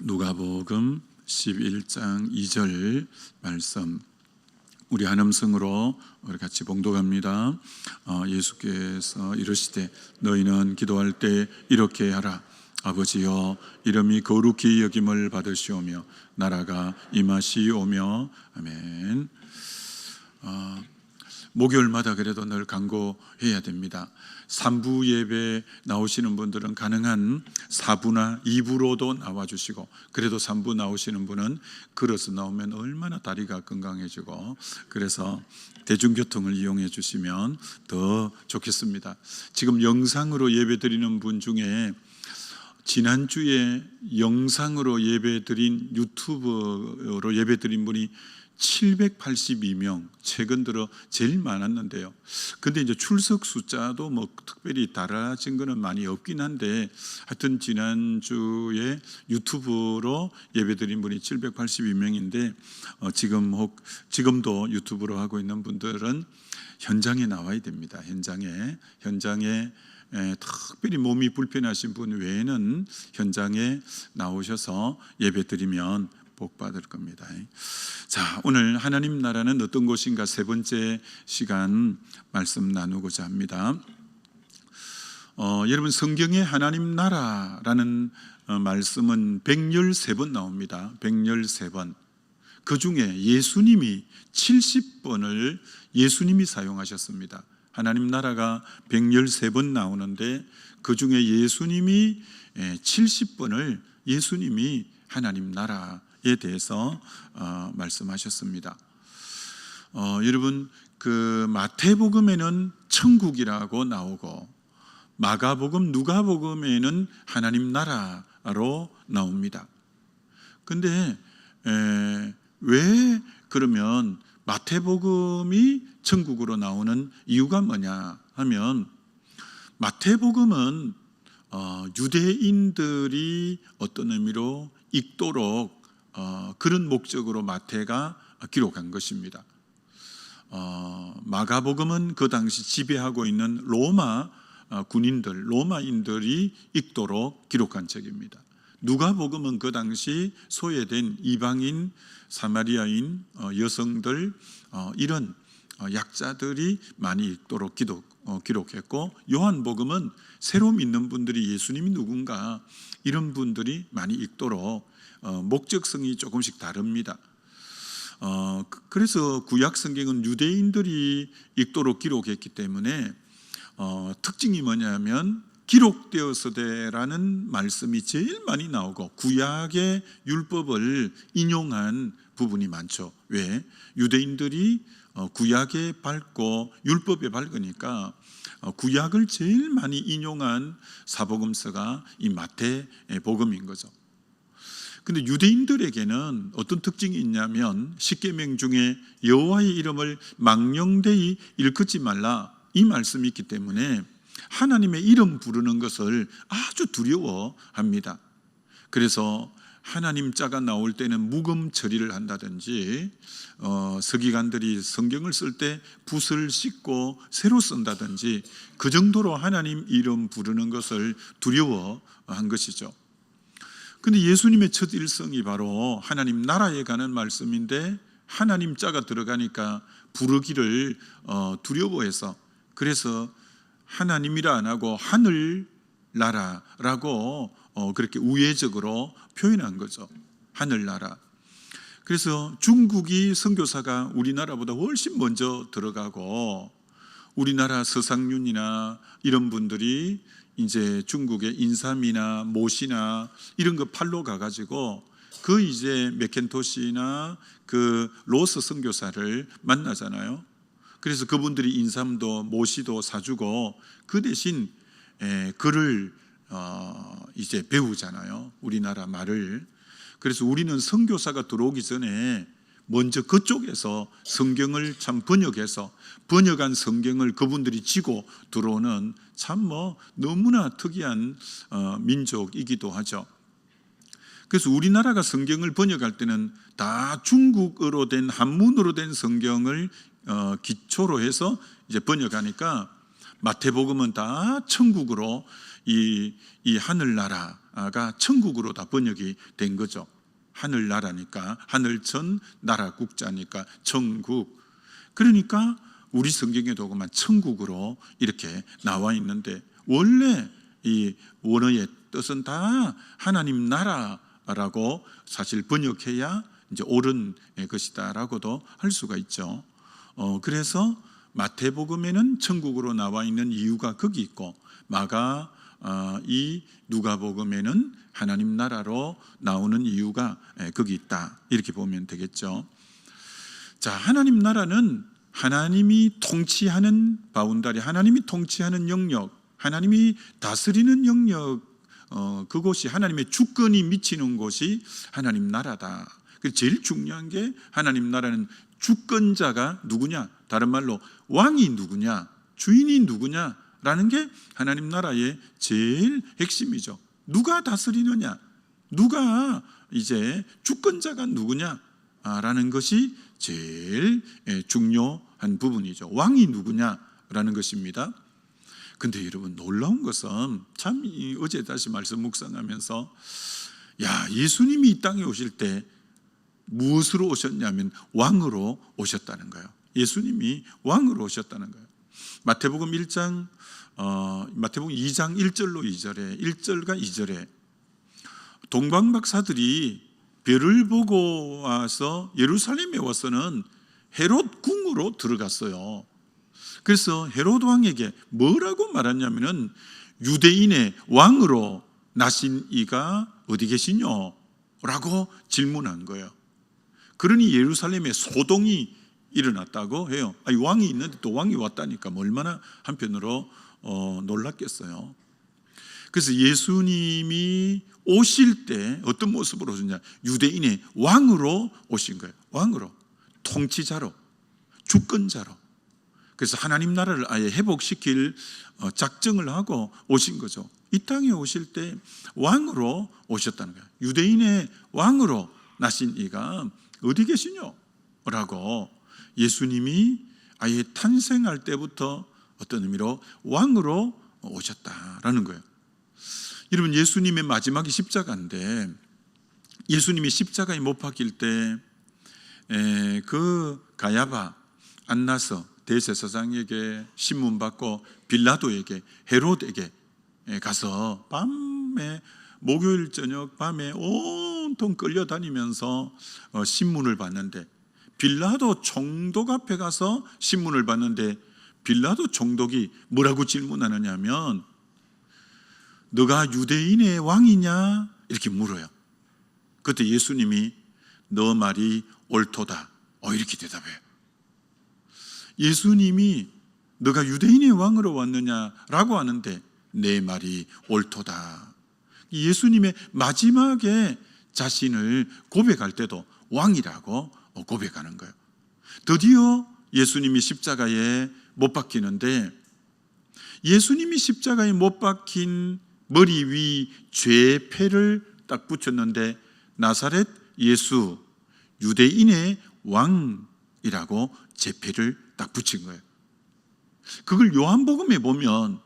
누가복음 11장 2절 말씀, 우리 한음성으로 우리 같이 봉독합니다. 예수께서 이르시되 너희는 기도할 때 이렇게 하라. 아버지여, 이름이 거룩히 여김을 받으시오며 나라가 임하시오며. 아멘. 목요일마다 그래도 늘 간구해야 됩니다. 3부 예배 나오시는 분들은 가능한 4부나 2부로도 나와주시고, 그래도 3부 나오시는 분은 걸어서 나오면 얼마나 다리가 건강해지고, 그래서 대중교통을 이용해 주시면 더 좋겠습니다. 지금 영상으로 예배 드리는 분 중에 지난주에 영상으로 예배드린, 유튜브로 예배드린 분이 782명, 최근 들어 제일 많았는데요. 근데 이제 출석 숫자도 뭐 특별히 달라진 거는 많이 없긴 한데, 하여튼 지난주에 유튜브로 예배드린 분이 782명인데, 지금도 유튜브로 하고 있는 분들은 현장에 나와야 됩니다. 현장에 특별히 몸이 불편하신 분 외에는 현장에 나오셔서 예배드리면 복 받을 겁니다. 자, 오늘 하나님 나라는 어떤 곳인가 세 번째 시간 말씀 나누고자 합니다. 여러분, 성경에 하나님 나라라는 말씀은 113번 나옵니다. 113번. 그 중에 예수님이 70번을 예수님이 사용하셨습니다. 하나님 나라가 113번 나오는데 그 중에 예수님이 70번을 예수님이 하나님 나라에 대해서 말씀하셨습니다. 여러분, 그 마태복음에는 천국이라고 나오고 마가복음, 누가복음에는 하나님 나라로 나옵니다. 근데 왜 그러면 마태복음이 천국으로 나오는 이유가 뭐냐 하면, 마태복음은 유대인들이 어떤 의미로 읽도록 그런 목적으로 마태가 기록한 것입니다. 마가복음은 그 당시 지배하고 있는 로마 군인들, 로마인들이 읽도록 기록한 책입니다. 누가복음은 그 당시 소외된 이방인, 사마리아인 여성들, 이런 약자들이 많이 읽도록 기록했고, 요한복음은 새로 믿는 분들이 예수님이 누군가 이런 분들이 많이 읽도록 목적성이 조금씩 다릅니다. 그래서 구약 성경은 유대인들이 읽도록 기록했기 때문에 특징이 뭐냐면 기록되었으되라는 말씀이 제일 많이 나오고, 구약의 율법을 인용한 부분이 많죠. 왜? 유대인들이 구약에 밝고 율법에 밝으니까 구약을 제일 많이 인용한 사복음서가 이 마태복음인 거죠. 근데 유대인들에게는 어떤 특징이 있냐면, 십계명 중에 여호와의 이름을 망령되이 일컫지 말라, 이 말씀이 있기 때문에 하나님의 이름 부르는 것을 아주 두려워합니다. 그래서 하나님 자가 나올 때는 묵음 처리를 한다든지, 서기관들이 성경을 쓸 때 붓을 씻고 새로 쓴다든지, 그 정도로 하나님 이름 부르는 것을 두려워한 것이죠. 근데 예수님의 첫 일성이 바로 하나님 나라에 가는 말씀인데, 하나님 자가 들어가니까 부르기를 두려워해서, 그래서 하나님이라 안 하고 하늘나라라고 그렇게 우회적으로 표현한 거죠. 하늘나라. 그래서 중국이 선교사가 우리나라보다 훨씬 먼저 들어가고, 우리나라 서상윤이나 이런 분들이 이제 중국의 인삼이나 모시나 이런 거 팔로 가가지고 그 이제 맥켄토시나 그 로스 선교사를 만나잖아요. 그래서 그분들이 인삼도 모시도 사주고, 그 대신 글을 이제 배우잖아요, 우리나라 말을. 그래서 우리는 선교사가 들어오기 전에 먼저 그쪽에서 성경을 참 번역한 성경을 그분들이 지고 들어오는 참 너무나 특이한 민족이기도 하죠. 그래서 우리나라가 성경을 번역할 때는 다 중국어로 된, 한문으로 된 성경을 기초로 해서 이제 번역하니까 마태복음은 다 천국으로 이 하늘나라가 천국으로 다 번역이 된 거죠. 하늘나라니까 하늘천 나라 국자니까 천국. 그러니까 우리 성경에도 그만 천국으로 이렇게 나와 있는데, 원래 이 원어의 뜻은 다 하나님 나라라고 사실 번역해야 이제 옳은 것이다라고도 할 수가 있죠. 그래서 마태복음에는 천국으로 나와 있는 이유가 거기 있고, 이 누가복음에는 하나님 나라로 나오는 이유가 거기 있다, 이렇게 보면 되겠죠. 자, 하나님 나라는 하나님이 통치하는 바운다리, 하나님이 통치하는 영역, 하나님이 다스리는 영역, 그곳이 하나님의 주권이 미치는 곳이 하나님 나라다. 제일 중요한 게 하나님 나라는 주권자가 누구냐, 다른 말로 왕이 누구냐, 주인이 누구냐라는 게 하나님 나라의 제일 핵심이죠. 누가 다스리느냐, 누가 이제 주권자가 누구냐라는 것이 제일 중요한 부분이죠. 왕이 누구냐라는 것입니다. 근데 여러분, 놀라운 것은 참 어제 다시 말씀 묵상하면서, 예수님이 이 땅에 오실 때 무엇으로 오셨냐면 왕으로 오셨다는 거예요. 예수님이 왕으로 오셨다는 거예요. 마태복음 2장 1절로 2절에 1절과 2절에 동방박사들이 별을 보고 와서 예루살렘에 와서는 헤롯 궁으로 들어갔어요. 그래서 헤롯 왕에게 뭐라고 말했냐면은, 유대인의 왕으로 나신 이가 어디 계시뇨? 라고 질문한 거예요. 그러니 예루살렘에 소동이 일어났다고 해요. 왕이 있는데 또 왕이 왔다니까 얼마나 한편으로 놀랐겠어요. 그래서 예수님이 오실 때 어떤 모습으로 오셨냐, 유대인의 왕으로 오신 거예요. 왕으로, 통치자로, 주권자로. 그래서 하나님 나라를 아예 회복시킬 작정을 하고 오신 거죠. 이 땅에 오실 때 왕으로 오셨다는 거예요. 유대인의 왕으로 나신 이가 어디 계시뇨? 라고 예수님이 아예 탄생할 때부터 어떤 의미로 왕으로 오셨다라는 거예요. 여러분, 예수님의 마지막이 십자가인데, 예수님이 십자가에 못 박힐 때 그 가야바, 안나서 대제사장에게 신문 받고 빌라도에게, 헤롯에게 가서 밤에, 목요일 저녁 밤에 온통 끌려다니면서 신문을 받는데, 빌라도 총독 앞에 가서 신문을 받는데, 빌라도 총독이 뭐라고 질문하느냐 하면, 너가 유대인의 왕이냐? 이렇게 물어요. 그때 예수님이 너 말이 옳도다, 이렇게 대답해요. 예수님이 너가 유대인의 왕으로 왔느냐라고 하는데, 내 말이 옳도다. 예수님의 마지막에 자신을 고백할 때도 왕이라고 고백하는 거예요. 드디어 예수님이 십자가에 못 박히는데, 예수님이 십자가에 못 박힌 머리 위 죄패를 딱 붙였는데, 나사렛 예수 유대인의 왕이라고 죄패를 딱 붙인 거예요. 그걸 요한복음에 보면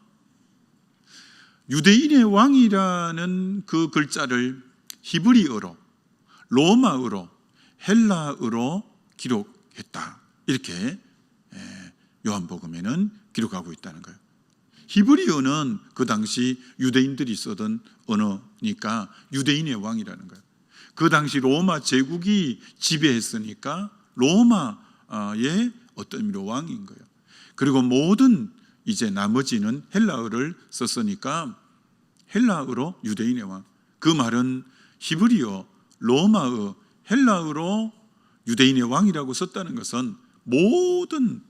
유대인의 왕이라는 그 글자를 히브리어로, 로마어로, 헬라어로 기록했다, 이렇게 요한복음에는 기록하고 있다는 거예요. 히브리어는 그 당시 유대인들이 쓰던 언어니까 유대인의 왕이라는 거예요. 그 당시 로마 제국이 지배했으니까 로마의 어떤 의미로 왕인 거예요. 그리고 모든 이제 나머지는 헬라어를 썼으니까 헬라어로 유대인의 왕. 그 말은 히브리어, 로마어, 헬라어로 유대인의 왕이라고 썼다는 것은 모든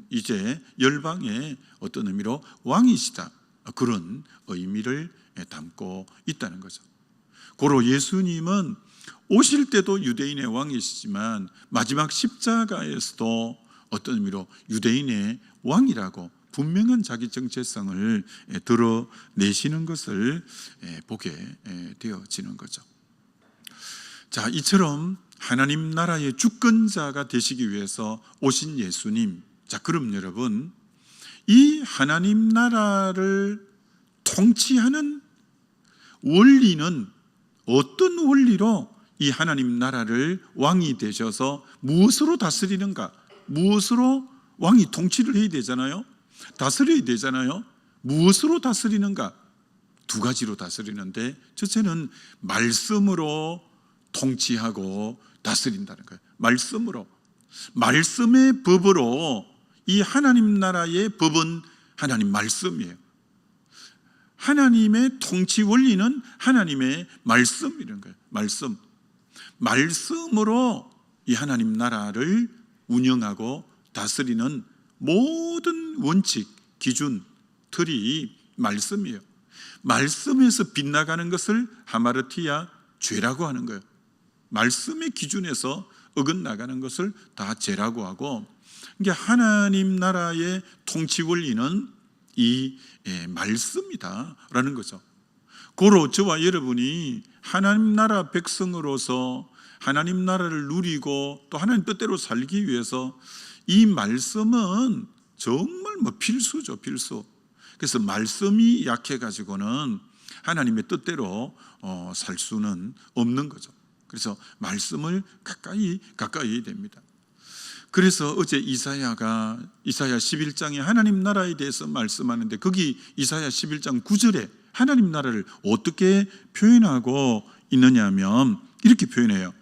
이제 열방의 어떤 의미로 왕이시다, 그런 의미를 담고 있다는 거죠. 고로 예수님은 오실 때도 유대인의 왕이시지만 마지막 십자가에서도 어떤 의미로 유대인의 왕이라고 분명한 자기 정체성을 드러내시는 것을 보게 되어지는 거죠. 자, 이처럼 하나님 나라의 주권자가 되시기 위해서 오신 예수님. 자, 그럼 여러분, 이 하나님 나라를 통치하는 원리는 어떤 원리로 이 하나님 나라를 왕이 되셔서 무엇으로 다스리는가? 무엇으로 왕이 통치를 해야 되잖아요. 다스려야 되잖아요. 무엇으로 다스리는가? 두 가지로 다스리는데, 첫째는 말씀으로 통치하고 다스린다는 거예요. 말씀으로, 말씀의 법으로. 이 하나님 나라의 법은 하나님 말씀이에요. 하나님의 통치 원리는 하나님의 말씀이라는 거예요. 말씀으로 이 하나님 나라를 운영하고 다스리는 모든 원칙, 기준, 틀이 말씀이에요. 말씀에서 빗나가는 것을 하마르티아 죄라고 하는 거예요. 말씀의 기준에서 어긋나가는 것을 다 죄라고 하고, 이게 하나님 나라의 통치 원리는 이 말씀이다라는 거죠. 고로 저와 여러분이 하나님 나라 백성으로서 하나님 나라를 누리고 또 하나님 뜻대로 살기 위해서 이 말씀은 정말 필수죠, 필수. 그래서 말씀이 약해가지고는 하나님의 뜻대로 살 수는 없는 거죠. 그래서 말씀을 가까이 해야 됩니다. 그래서 어제 이사야 11장에 하나님 나라에 대해서 말씀하는데, 거기 이사야 11장 9절에 하나님 나라를 어떻게 표현하고 있느냐 하면 이렇게 표현해요.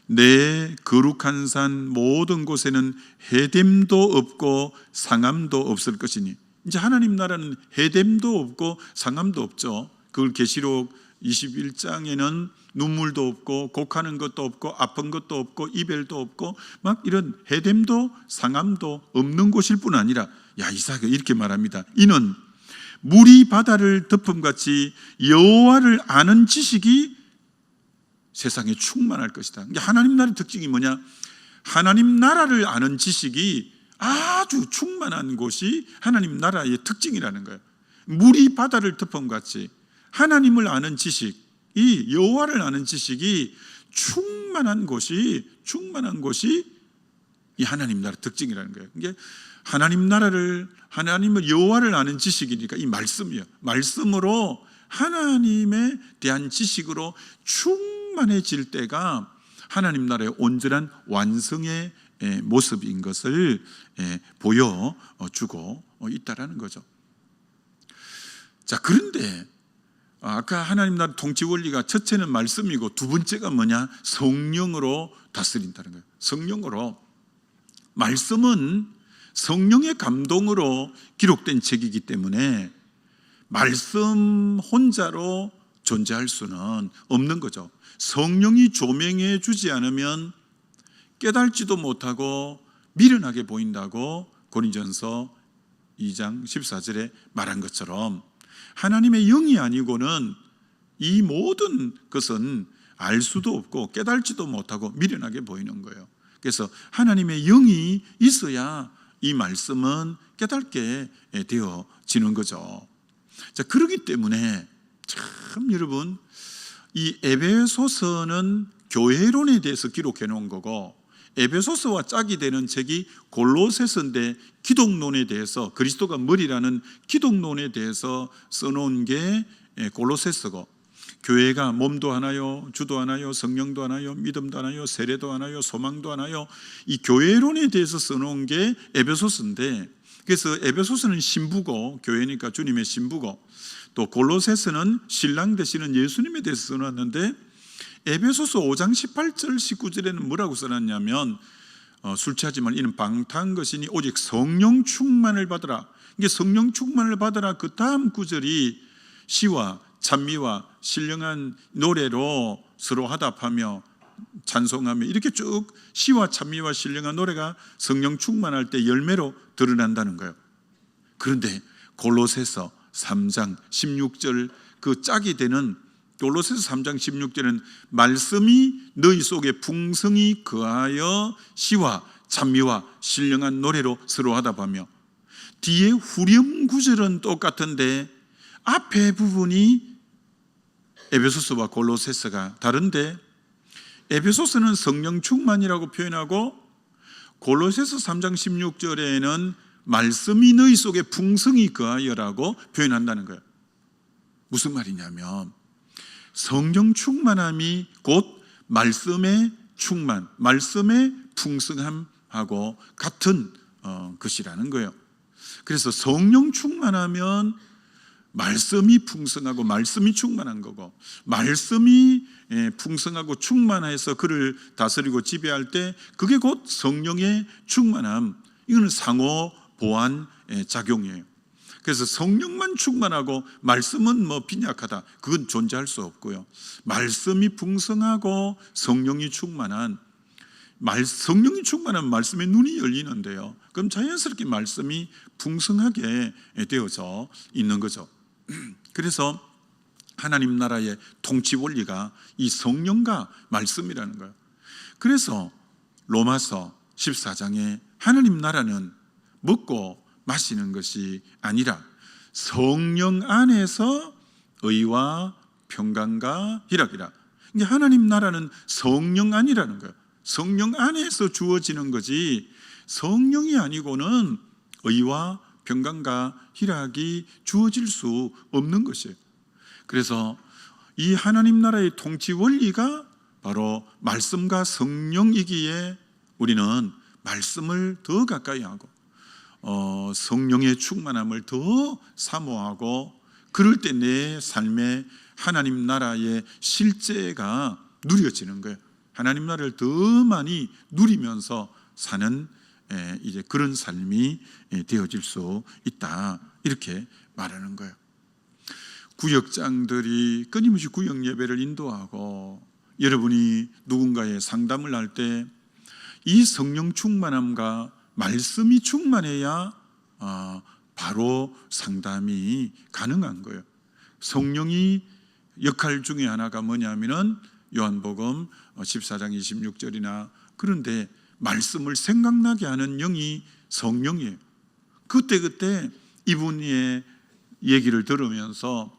내 거룩한 산 모든 곳에는 해됨도 없고 상함도 없을 것이니. 이제 하나님 나라는 해됨도 없고 상함도 없죠. 그걸 계시록 21장에는 눈물도 없고 곡하는 것도 없고 아픈 것도 없고 이별도 없고 막 이런 해됨도 상함도 없는 곳일 뿐 아니라, 이사야가 이렇게 말합니다. 이는 물이 바다를 덮음같이 여호와를 아는 지식이 세상에 충만할 것이다. 하나님 나라의 특징이 뭐냐? 하나님 나라를 아는 지식이 아주 충만한 곳이 하나님 나라의 특징이라는 거예요. 물이 바다를 덮음같이 하나님을 아는 지식, 이 여호와를 아는 지식이 충만한 곳이 이 하나님 나라 특징이라는 거예요. 이게 하나님을 여호와를 아는 지식이니까 이 말씀이에요. 말씀으로 하나님에 대한 지식으로 충만해질 때가 하나님 나라의 온전한 완성의 모습인 것을 보여주고 있다라는 거죠. 자, 그런데 아까 하나님 나라 통치 원리가 첫째는 말씀이고 두 번째가 뭐냐? 성령으로 다스린다는 거예요. 성령으로. 말씀은 성령의 감동으로 기록된 책이기 때문에 말씀 혼자로 존재할 수는 없는 거죠. 성령이 조명해 주지 않으면 깨달지도 못하고 미련하게 보인다고 고린전서 2장 14절에 말한 것처럼, 하나님의 영이 아니고는 이 모든 것은 알 수도 없고 깨달지도 못하고 미련하게 보이는 거예요. 그래서 하나님의 영이 있어야 이 말씀은 깨닫게 되어지는 거죠. 자, 그렇기 때문에 참 여러분, 이 에베소서는 교회론에 대해서 기록해 놓은 거고, 에베소서와 짝이 되는 책이 골로새서인데 기독론에 대해서, 그리스도가 머리라는 기독론에 대해서 써놓은 게 골로새서고, 교회가 몸도 하나요, 주도 하나요, 성령도 하나요, 믿음도 하나요, 세례도 하나요, 소망도 하나요, 이 교회론에 대해서 써놓은 게 에베소서인데, 그래서 에베소서는 신부고, 교회니까 주님의 신부고, 또 골로새서는 신랑 되시는 예수님에 대해서 써놨는데, 에베소서 5장 18절 19절에는 뭐라고 써놨냐면, 술 취하지 말라, 이는 방탕한 것이니 오직 성령 충만을 받으라. 이게 성령 충만을 받으라, 그 다음 구절이 시와 찬미와 신령한 노래로 서로 화답하며 찬송하며, 이렇게 쭉 시와 찬미와 신령한 노래가 성령 충만할 때 열매로 드러난다는 거예요. 그런데 골로새서 3장 16절, 그 짝이 되는 골로새서 3장 16절은 말씀이 너희 속에 풍성히 거하여 시와 찬미와 신령한 노래로 서로 화답하며, 뒤에 후렴 구절은 똑같은데 앞에 부분이 에베소서와 골로새서가 다른데, 에베소서는 성령 충만이라고 표현하고 골로새서 3장 16절에는 말씀이 너희 속에 풍성히 거하여라고 표현한다는 거예요. 무슨 말이냐면 성령 충만함이 곧 말씀의 충만, 말씀의 풍성함하고 같은 것이라는 거예요. 그래서 성령 충만하면 말씀이 풍성하고 말씀이 충만한 거고, 말씀이 풍성하고 충만해서 그를 다스리고 지배할 때 그게 곧 성령의 충만함. 이거는 상호 보완 작용이에요. 그래서 성령만 충만하고 말씀은 빈약하다, 그건 존재할 수 없고요. 말씀이 풍성하고 성령이 충만한, 성령이 충만한 말씀에 눈이 열리는데요, 그럼 자연스럽게 말씀이 풍성하게 되어져 있는 거죠. 그래서 하나님 나라의 통치 원리가 이 성령과 말씀이라는 거예요. 그래서 로마서 14장에 하나님 나라는 먹고 마시는 것이 아니라 성령 안에서 의와 평강과 희락이라. 이게 하나님 나라는 성령 안이라는 거예요. 성령 안에서 주어지는 거지 성령이 아니고는 의와 평강과 희락이 주어질 수 없는 것이에요. 그래서 이 하나님 나라의 통치 원리가 바로 말씀과 성령이기에 우리는 말씀을 더 가까이 하고 성령의 충만함을 더 사모하고, 그럴 때 내 삶에 하나님 나라의 실제가 누려지는 거예요. 하나님 나라를 더 많이 누리면서 사는 이제 그런 삶이 되어질 수 있다, 이렇게 말하는 거예요. 구역장들이 끊임없이 구역 예배를 인도하고, 여러분이 누군가의 상담을 할 때 이 성령 충만함과 말씀이 충만해야 바로 상담이 가능한 거예요. 성령이 역할 중에 하나가 뭐냐면은 요한복음 14장 26절이나 그런데 말씀을 생각나게 하는 영이 성령이에요. 그때 이분의 얘기를 들으면서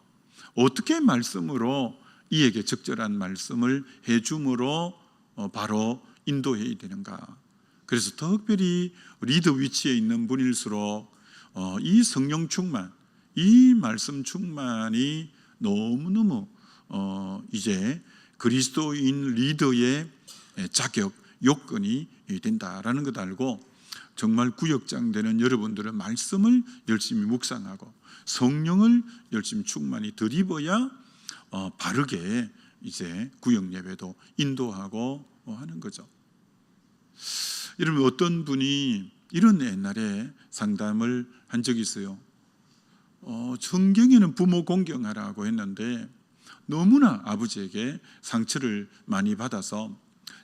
어떻게 말씀으로 이에게 적절한 말씀을 해줌으로 바로 인도해야 되는가. 그래서 특별히 리더 위치에 있는 분일수록 이 성령 충만, 이 말씀 충만이 너무너무 이제 그리스도인 리더의 자격, 요건이 된다라는 것 알고, 정말 구역장 되는 여러분들은 말씀을 열심히 묵상하고 성령을 열심히 충만히 들입어야 바르게 이제 구역 예배도 인도하고 하는 거죠. 여러분, 어떤 분이 이런 옛날에 상담을 한 적이 있어요. 성경에는 부모 공경하라고 했는데 너무나 아버지에게 상처를 많이 받아서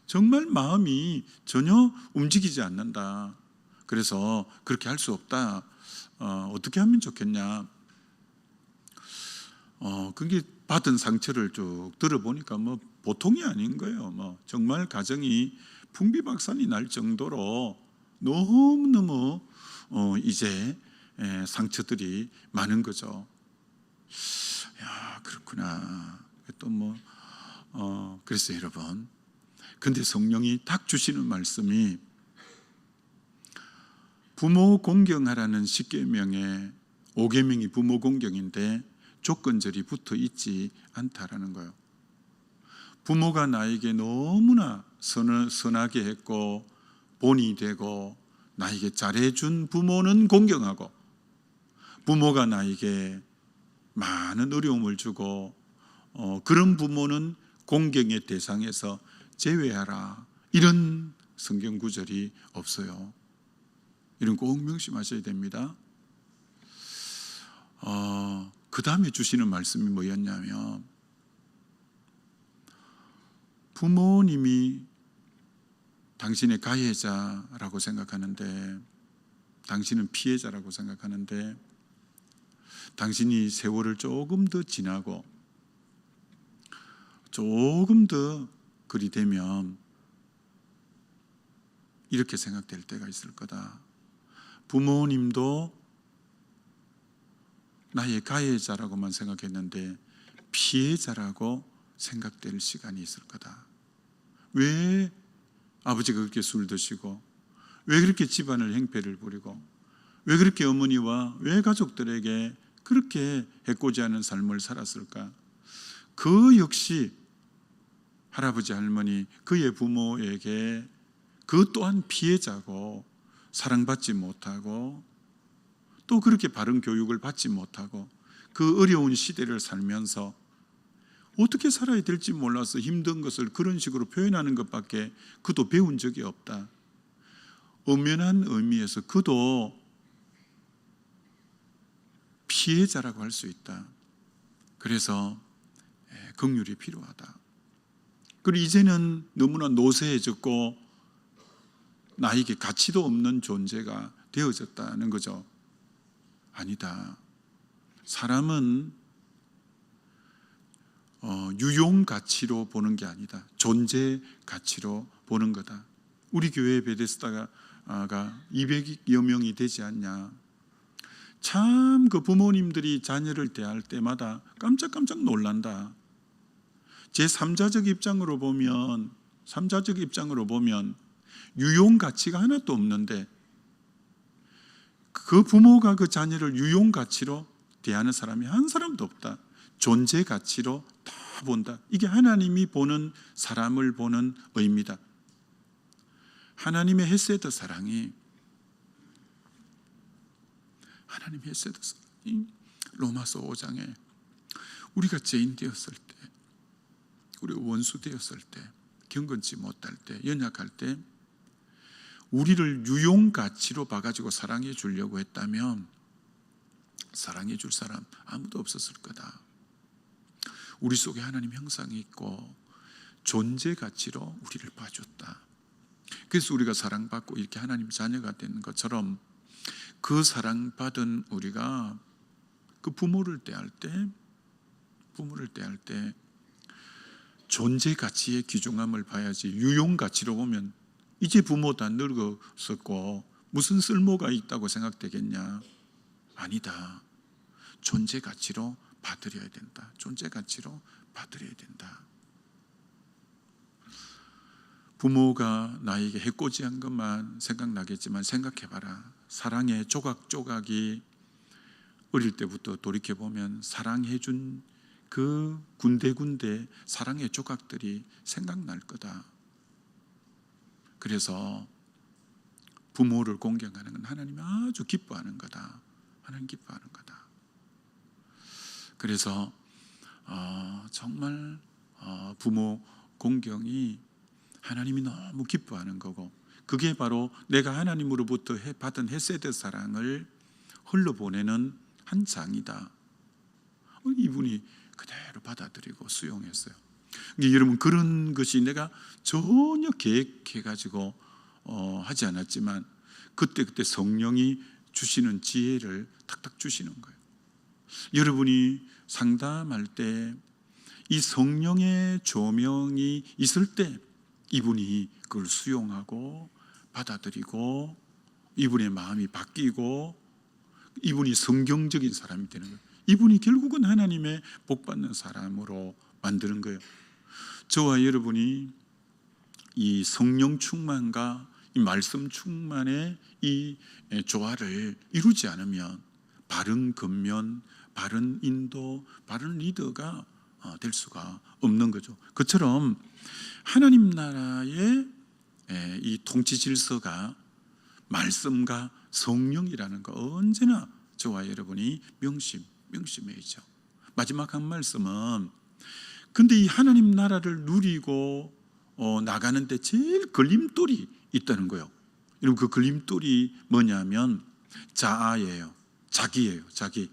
정말 마음이 전혀 움직이지 않는다. 그래서 그렇게 할 수 없다. 어떻게 하면 좋겠냐. 그게 받은 상처를 쭉 들어보니까 보통이 아닌 거예요. 정말 가정이 풍비박산이 날 정도로 너무너무 이제 상처들이 많은 거죠. 야, 그렇구나. 또 그랬어요, 여러분. 근데 성령이 딱 주시는 말씀이 부모 공경하라는 10계명에 5계명이 부모 공경인데 조건절이 붙어 있지 않다라는 거예요. 부모가 나에게 너무나 선하게 했고 본이 되고 나에게 잘해준 부모는 공경하고, 부모가 나에게 많은 어려움을 주고 그런 부모는 공경의 대상에서 제외하라, 이런 성경 구절이 없어요. 이런 꼭 명심하셔야 됩니다. 그 다음에 주시는 말씀이 뭐였냐면, 부모님이 당신의 가해자라고 생각하는데, 당신은 피해자라고 생각하는데, 당신이 세월을 조금 더 지나고 조금 더 그리 되면 이렇게 생각될 때가 있을 거다. 부모님도 나의 가해자라고만 생각했는데 피해자라고 생각될 시간이 있을 거다. 왜 아버지가 그렇게 술 드시고, 왜 그렇게 집안을 행패를 부리고, 왜 그렇게 어머니와 왜 가족들에게 그렇게 해코지하는 삶을 살았을까? 그 역시 할아버지 할머니 그의 부모에게 그 또한 피해자고 사랑받지 못하고 또 그렇게 바른 교육을 받지 못하고 그 어려운 시대를 살면서 어떻게 살아야 될지 몰라서 힘든 것을 그런 식으로 표현하는 것밖에 그도 배운 적이 없다. 엄연한 의미에서 그도 피해자라고 할 수 있다. 그래서 긍휼이 필요하다. 그리고 이제는 너무나 노쇠해졌고 나에게 가치도 없는 존재가 되어졌다는 거죠. 아니다. 사람은 유용 가치로 보는 게 아니다. 존재 가치로 보는 거다. 우리 교회 베데스다가 200여 명이 되지 않냐. 참 그 부모님들이 자녀를 대할 때마다 깜짝깜짝 놀란다. 제 3자적 입장으로 보면 유용 가치가 하나도 없는데 그 부모가 그 자녀를 유용 가치로 대하는 사람이 한 사람도 없다. 존재 가치로 다 본다. 이게 하나님이 보는 사람을 보는 의미다. 하나님의 헤세드 사랑이 로마서 5장에 우리가 죄인 되었을 때, 우리가 원수 되었을 때, 경건치 못할 때, 연약할 때 우리를 유용 가치로 봐가지고 사랑해 주려고 했다면 사랑해 줄 사람 아무도 없었을 거다. 우리 속에 하나님 형상이 있고 존재 가치로 우리를 봐줬다. 그래서 우리가 사랑받고 이렇게 하나님 자녀가 되는 것처럼 그 사랑받은 우리가 그 부모를 대할 때 존재 가치의 귀중함을 봐야지. 유용 가치로 보면 이제 부모 다 늙었었고 무슨 쓸모가 있다고 생각되겠냐? 아니다. 존재 가치로 받아들여야 된다. 존재 가치로 받아들여야 된다. 부모가 나에게 해코지한 것만 생각나겠지만 생각해봐라. 사랑의 조각조각이 어릴 때부터 돌이켜보면 사랑해준 그 군데군데 사랑의 조각들이 생각날 거다. 그래서 부모를 공경하는 건 하나님이 아주 기뻐하는 거다. 하나님 기뻐하는 거다. 그래서 정말 부모 공경이 하나님이 너무 기뻐하는 거고 그게 바로 내가 하나님으로부터 받은 헤세드 사랑을 흘러보내는 한 장이다. 이분이 그대로 받아들이고 수용했어요. 여러분 그런 것이 내가 전혀 계획해가지고 하지 않았지만 그때 성령이 주시는 지혜를 탁탁 주시는 거예요. 여러분이 상담할 때 이 성령의 조명이 있을 때 이분이 그걸 수용하고 받아들이고 이분의 마음이 바뀌고 이분이 성경적인 사람이 되는 거예요. 이분이 결국은 하나님의 복받는 사람으로 만드는 거예요. 저와 여러분이 이 성령 충만과 이 말씀 충만의 이 조화를 이루지 않으면 바른 근면, 바른 인도, 바른 리더가 될 수가 없는 거죠. 그처럼 하나님 나라의 이 통치 질서가 말씀과 성령이라는 거 언제나 저와 여러분이 명심해야죠. 마지막 한 말씀은 근데 이 하나님 나라를 누리고 나가는데 제일 걸림돌이 있다는 거예요. 여러분 그 걸림돌이 뭐냐면 자아예요. 자기예요. 자기.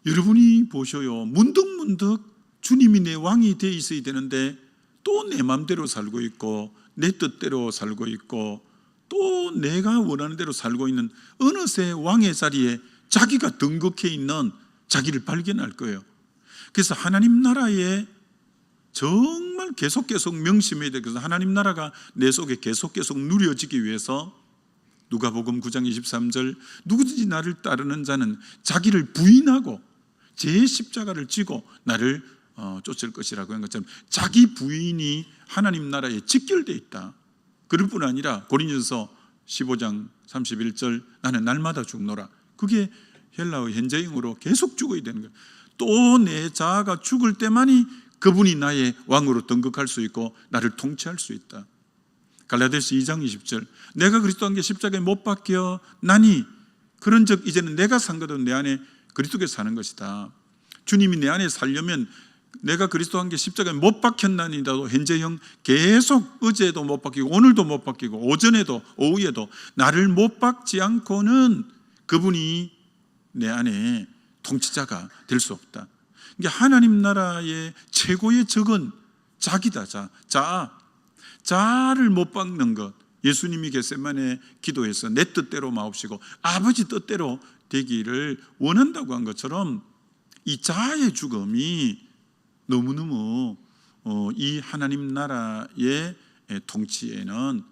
여러분이 보셔요. 문득문득 주님이 내 왕이 돼 있어야 되는데 또 내 마음대로 살고 있고 내 뜻대로 살고 있고 또 내가 원하는 대로 살고 있는 어느새 왕의 자리에 자기가 등극해 있는 자기를 발견할 거예요. 그래서 하나님 나라에 정말 계속 명심해야 돼. 그래서 하나님 나라가 내 속에 계속 누려지기 위해서 누가복음 9장 23절 누구든지 나를 따르는 자는 자기를 부인하고 제 십자가를 지고 나를 쫓을 것이라고 한 것처럼 자기 부인이 하나님 나라에 직결되어 있다. 그럴 뿐 아니라 고린도전서 15장 31절 나는 날마다 죽노라. 그게 헬라어 현재형으로 계속 죽어야 되는 거예요. 또 내 자아가 죽을 때만이 그분이 나의 왕으로 등극할 수 있고 나를 통치할 수 있다. 갈라디아서 2장 20절 내가 그리스도와 함께 십자가에 못 박혀 나니 그런즉 이제는 내가 산 것은 내 안에 그리스도께서 사는 것이다. 주님이 내 안에 살려면 내가 그리스도와 함께 십자가에 못 박혔나니라도 현재형 계속 어제도 못 박히고 오늘도 못 박히고 오전에도 오후에도 나를 못 박지 않고는 그분이 내 안에 통치자가 될 수 없다. 이게 하나님 나라의 최고의 적은 자기다. 자아를 못 박는 것. 예수님이 겟세마네 기도해서 내 뜻대로 마옵시고 아버지 뜻대로 되기를 원한다고 한 것처럼 이 자아의 죽음이 너무너무 이 하나님 나라의 통치에는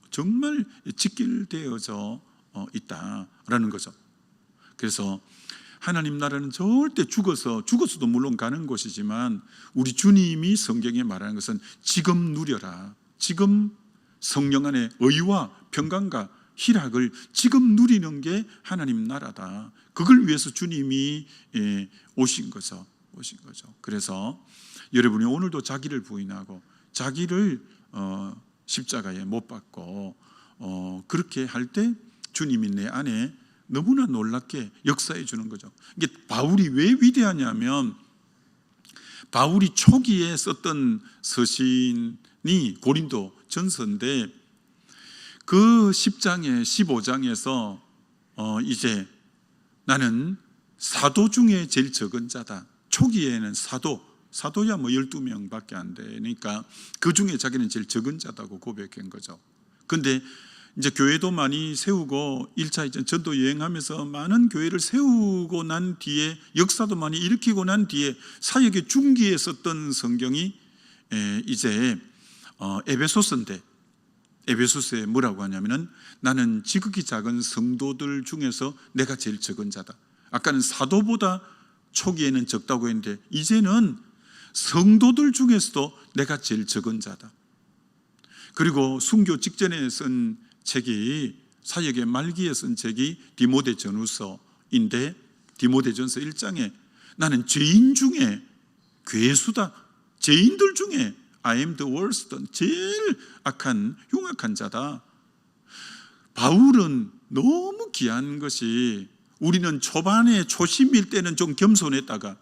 정말 직결되어져 있다라는 거죠. 그래서 하나님 나라는 절대 죽어서도 물론 가는 곳이지만 우리 주님이 성경에 말하는 것은 지금 누려라. 지금 성령 안에 의와 평강과 희락을 지금 누리는 게 하나님 나라다. 그걸 위해서 주님이 오신 거죠. 그래서 여러분이 오늘도 자기를 부인하고 자기를 십자가에 못 박고 그렇게 할 때 주님이 내 안에 너무나 놀랍게 역사해 주는 거죠. 이게 바울이 왜 위대하냐면 바울이 초기에 썼던 서신이 고린도 전서인데 그 10장에 15장에서 이제 나는 사도 중에 제일 적은 자다. 초기에는 사도야 12명밖에 안 되니까 그 중에 자기는 제일 적은 자다고 고백한 거죠. 근데 이제 교회도 많이 세우고 1차, 2차 전도 여행하면서 많은 교회를 세우고 난 뒤에 역사도 많이 일으키고 난 뒤에 사역의 중기에 썼던 성경이 이제 에베소서인데 에베소서에 뭐라고 하냐면은 나는 지극히 작은 성도들 중에서 내가 제일 적은 자다. 아까는 사도보다 초기에는 적다고 했는데 이제는 성도들 중에서도 내가 제일 적은 자다. 그리고 순교 직전에 쓴 책이 사역의 말기에 쓴 책이 디모데전후서인데 디모데전서 1장에 나는 죄인 중에 괴수다. 죄인들 중에 I am the worst, 제일 악한 흉악한 자다. 바울은 너무 귀한 것이 우리는 초반에 초심일 때는 좀 겸손했다가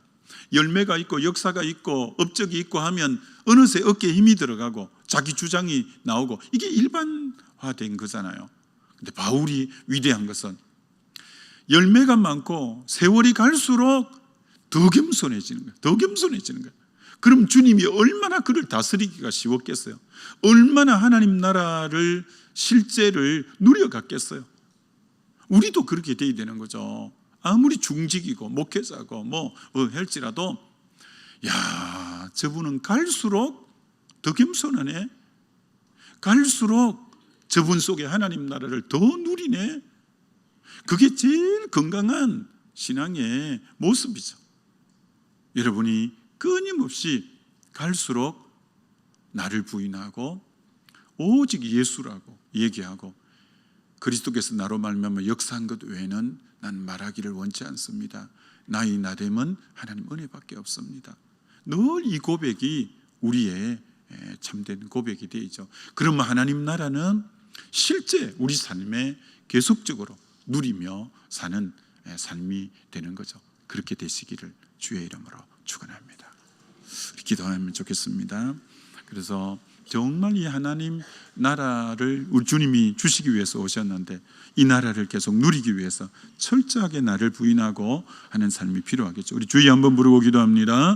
열매가 있고 역사가 있고 업적이 있고 하면 어느새 어깨에 힘이 들어가고 자기 주장이 나오고 이게 일반화된 거잖아요. 근데 바울이 위대한 것은 열매가 많고 세월이 갈수록 더 겸손해지는 거예요. 더 겸손해지는 거예요. 그럼 주님이 얼마나 그를 다스리기가 쉬웠겠어요? 얼마나 하나님 나라를 실제를 누려갔겠어요? 우리도 그렇게 돼야 되는 거죠. 아무리 중직이고 목회자고 할지라도 야, 저분은 갈수록 더 겸손하네. 갈수록 저분 속에 하나님 나라를 더 누리네. 그게 제일 건강한 신앙의 모습이죠. 여러분이 끊임없이 갈수록 나를 부인하고 오직 예수라고 얘기하고 그리스도께서 나로 말미암아 역사한 것 외에는 난 말하기를 원치 않습니다. 나의 나됨은 하나님 은혜밖에 없습니다. 늘 이 고백이 우리의 참된 고백이 되죠. 그러면 하나님 나라는 실제 우리 삶에 계속적으로 누리며 사는 삶이 되는 거죠. 그렇게 되시기를 주의 이름으로 축원합니다. 기도하면 좋겠습니다. 그래서 정말 이 하나님 나라를 우리 주님이 주시기 위해서 오셨는데 이 나라를 계속 누리기 위해서 철저하게 나를 부인하고 하는 삶이 필요하겠죠. 우리 주의 한번 부르고 기도합니다.